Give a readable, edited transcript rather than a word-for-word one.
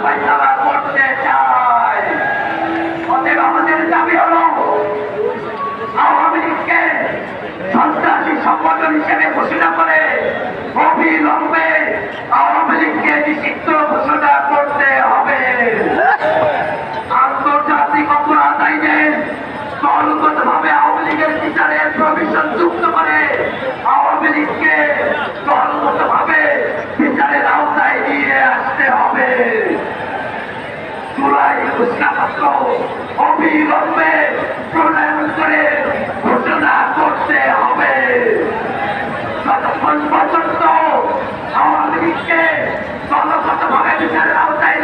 ফয়সালা করতে চায়। অতএব আমাদের দাবি হলো আওয়ামী লীগকে সন্ত্রাসী সংগঠন হিসেবে ঘোষণা করে অবিলম্বে আওয়ামী লীগকে নিষিদ্ধ ঘোষণা করতে হবে। আন্তর্জাতিক অপরাধ আইনে দলগতভাবে আওয়ামী লীগের বিচারের প্রভিশন যুক্ত করে আওয়ামী লীগকে দলগতভাবে বিচারের আওতায় নিয়ে আসতে হবে। জুলাই ঘোষণাপত্র অবিলম্বে প্রণয়ন করে ঘোষণা করতে হবে। যতক্ষণ পর্যন্ত আওয়ামী লীগকে দলগতভাবে বিচারের আওতায়